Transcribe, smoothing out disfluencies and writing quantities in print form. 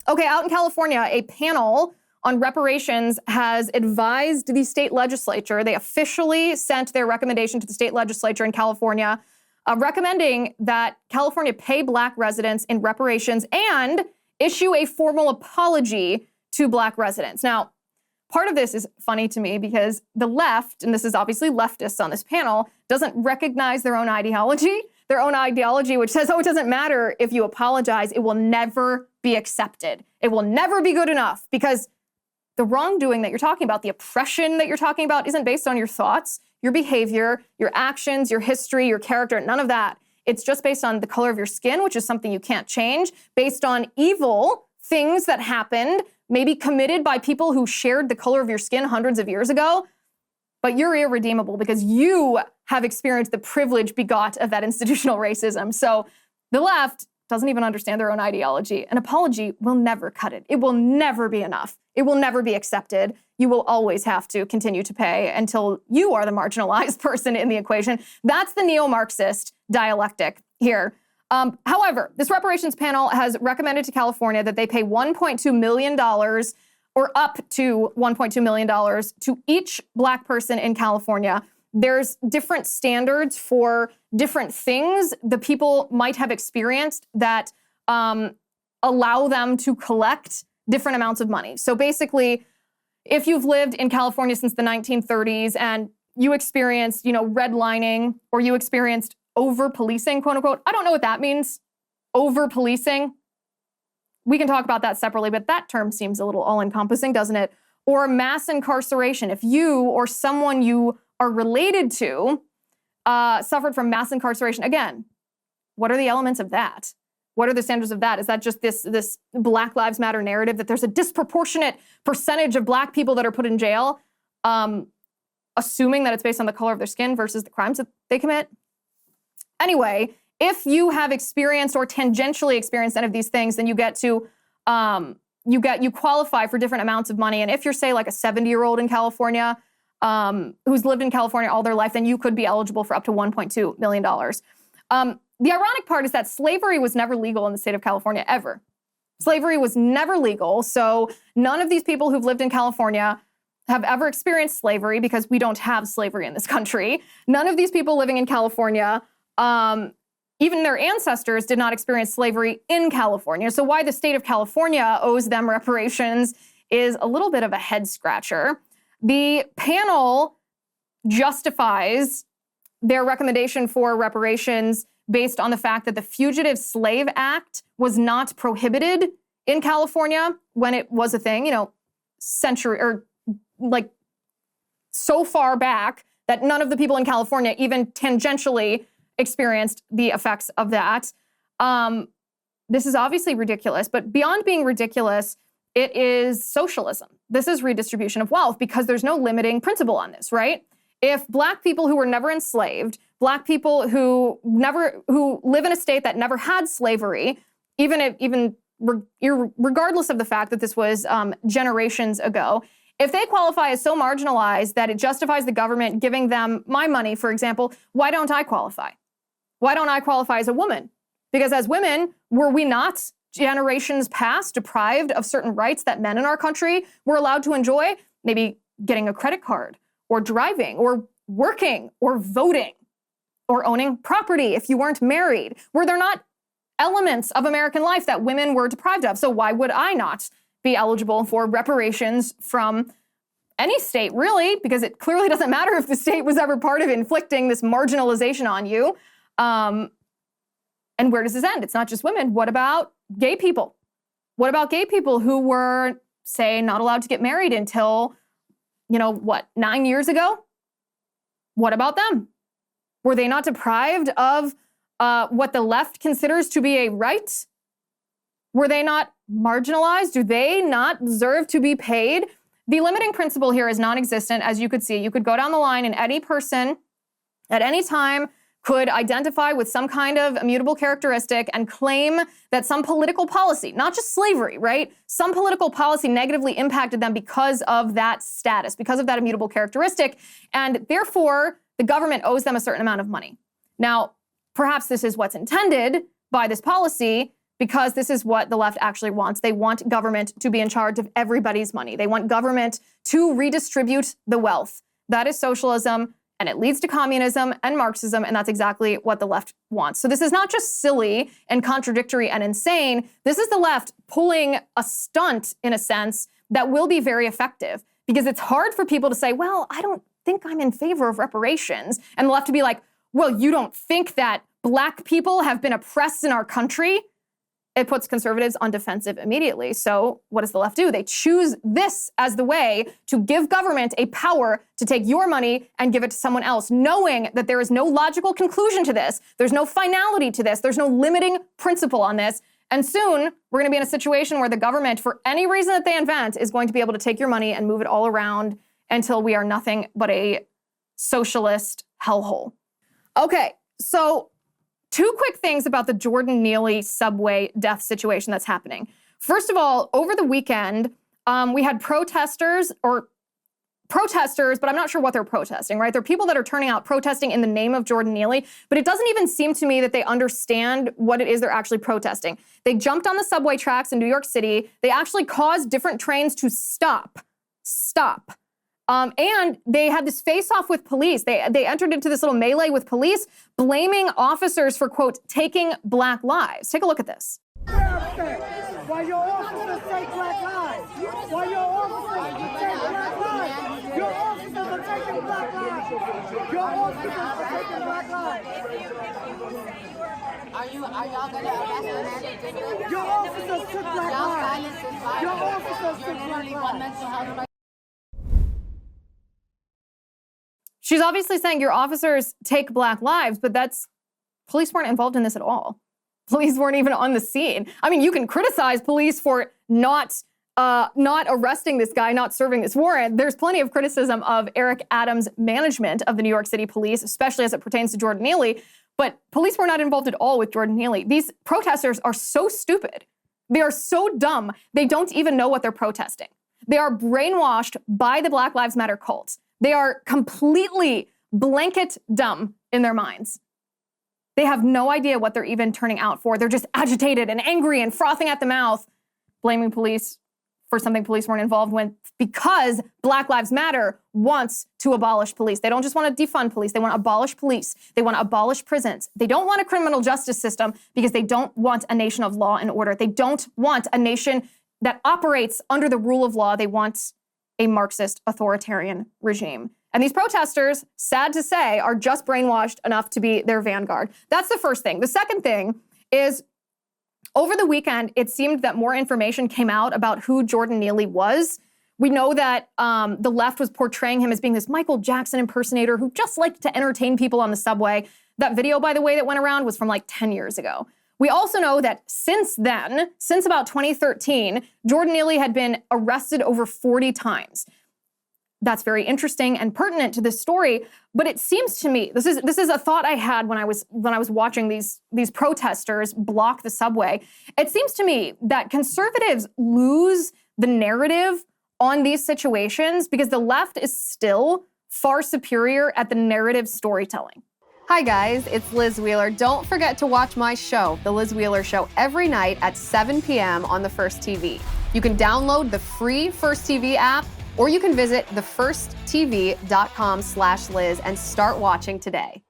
Okay, out in California, a panel on reparations has advised the state legislature. They officially sent their recommendation to the state legislature in California, recommending that California pay Black residents in reparations and issue a formal apology to Black residents. Now, part of this is funny to me because the left, and this is obviously leftists on this panel, doesn't recognize their own ideology, which says, oh, it doesn't matter if you apologize, it will never be accepted. It will never be good enough because the wrongdoing that you're talking about, the oppression that you're talking about isn't based on your thoughts, your behavior, your actions, your history, your character, none of that. It's just based on the color of your skin, which is something you can't change, based on evil things that happened, maybe committed by people who shared the color of your skin hundreds of years ago. But you're irredeemable because you have experienced the privilege begot of that institutional racism. So the left doesn't even understand their own ideology. An apology will never cut it. It will never be enough. It will never be accepted. You will always have to continue to pay until you are the marginalized person in the equation. That's the neo-Marxist dialectic here. However, this reparations panel has recommended to California that they pay $1.2 million or up to $1.2 million to each Black person in California. There's different standards for different things the people might have experienced that allow them to collect different amounts of money. So basically, if you've lived in California since the 1930s and you experienced, redlining, or you experienced over-policing, quote unquote, I don't know what that means, over-policing. We can talk about that separately, but that term seems a little all-encompassing, doesn't it? Or mass incarceration. If you or someone you are related to suffered from mass incarceration, again, what are the elements of that? What are the standards of that? Is that just this Black Lives Matter narrative that there's a disproportionate percentage of Black people that are put in jail, assuming that it's based on the color of their skin versus the crimes that they commit? Anyway, if you have experienced or tangentially experienced any of these things, then you get to, you qualify for different amounts of money. And if you're, say, like a 70-year-old in California who's lived in California all their life, then you could be eligible for up to $1.2 million. The ironic part is that slavery was never legal in the state of California, ever. Slavery was never legal, so none of these people who've lived in California have ever experienced slavery because we don't have slavery in this country. None of these people living in California, even their ancestors, did not experience slavery in California. So why the state of California owes them reparations is a little bit of a head scratcher. The panel justifies their recommendation for reparations based on the fact that the Fugitive Slave Act was not prohibited in California when it was a thing, century or like so far back that none of the people in California even tangentially experienced the effects of that. This is obviously ridiculous, but beyond being ridiculous, it is socialism. This is redistribution of wealth because there's no limiting principle on this, right? If Black people who were never enslaved, Black people who live in a state that never had slavery, regardless of the fact that this was generations ago, if they qualify as so marginalized that it justifies the government giving them my money, for example, why don't I qualify? Why don't I qualify as a woman? Because as women, were we not generations past deprived of certain rights that men in our country were allowed to enjoy? Maybe getting a credit card, or driving, or working, or voting, or owning property if you weren't married. Were there not elements of American life that women were deprived of? So why would I not be eligible for reparations from any state, really? Because it clearly doesn't matter if the state was ever part of inflicting this marginalization on you. And where does this end? It's not just women. What about gay people? What about gay people who were, say, not allowed to get married until 9 years ago? What about them? Were they not deprived of what the left considers to be a right? Were they not marginalized? Do they not deserve to be paid? The limiting principle here is non-existent, as you could see. You could go down the line and any person at any time could identify with some kind of immutable characteristic and claim that some political policy, not just slavery, right? Some political policy negatively impacted them because of that status, because of that immutable characteristic, and therefore the government owes them a certain amount of money. Now, perhaps this is what's intended by this policy, because this is what the left actually wants. They want government to be in charge of everybody's money. They want government to redistribute the wealth. That is socialism, and it leads to communism and Marxism, and that's exactly what the left wants. So this is not just silly and contradictory and insane. This is the left pulling a stunt, in a sense, that will be very effective, because it's hard for people to say, well, I don't think I'm in favor of reparations, and the left to be like, well, you don't think that Black people have been oppressed in our country? It puts conservatives on defensive immediately. So what does the left do? They choose this as the way to give government a power to take your money and give it to someone else, knowing that there is no logical conclusion to this. There's no finality to this. There's no limiting principle on this. And soon we're going to be in a situation where the government, for any reason that they invent, is going to be able to take your money and move it all around until we are nothing but a socialist hellhole. Okay, so 2 quick things about the Jordan Neely subway death situation that's happening. First of all, over the weekend, we had protesters, but I'm not sure what they're protesting, right? There are people that are turning out protesting in the name of Jordan Neely, but it doesn't even seem to me that they understand what it is they're actually protesting. They jumped on the subway tracks in New York City. They actually caused different trains to stop. And they had this face-off with police. They entered into this little melee with police, blaming officers for, quote, taking Black lives. Take a look at this. Why your officers take Black lives? Why your officers take Black lives? Your officers are taking Black lives. Your officers are taking Black lives. Are y'all gonna arrest them? Your officers took Black lives. Your officers took Black lives. She's obviously saying your officers take Black lives, but police weren't involved in this at all. Police weren't even on the scene. I mean, you can criticize police for not arresting this guy, not serving this warrant. There's plenty of criticism of Eric Adams' management of the New York City police, especially as it pertains to Jordan Neely, but police were not involved at all with Jordan Neely. These protesters are so stupid. They are so dumb, they don't even know what they're protesting. They are brainwashed by the Black Lives Matter cult. They are completely blanket dumb in their minds. They have no idea what they're even turning out for. They're just agitated and angry and frothing at the mouth, blaming police for something police weren't involved with, because Black Lives Matter wants to abolish police. They don't just want to defund police. They want to abolish police. They want to abolish prisons. They don't want a criminal justice system because they don't want a nation of law and order. They don't want a nation that operates under the rule of law. They want a Marxist authoritarian regime. And these protesters, sad to say, are just brainwashed enough to be their vanguard. That's the first thing. The second thing is, over the weekend, it seemed that more information came out about who Jordan Neely was. We know that the left was portraying him as being this Michael Jackson impersonator who just liked to entertain people on the subway. That video, by the way, that went around was from like 10 years ago. We also know that since then, since about 2013, Jordan Neely had been arrested over 40 times. That's very interesting and pertinent to this story, but it seems to me, this is a thought I had when I was watching these protesters block the subway. It seems to me that conservatives lose the narrative on these situations because the left is still far superior at the narrative storytelling. Hi guys, it's Liz Wheeler. Don't forget to watch my show, The Liz Wheeler Show, every night at 7 p.m. on the First TV. You can download the free First TV app, or you can visit thefirsttv.com/Liz and start watching today.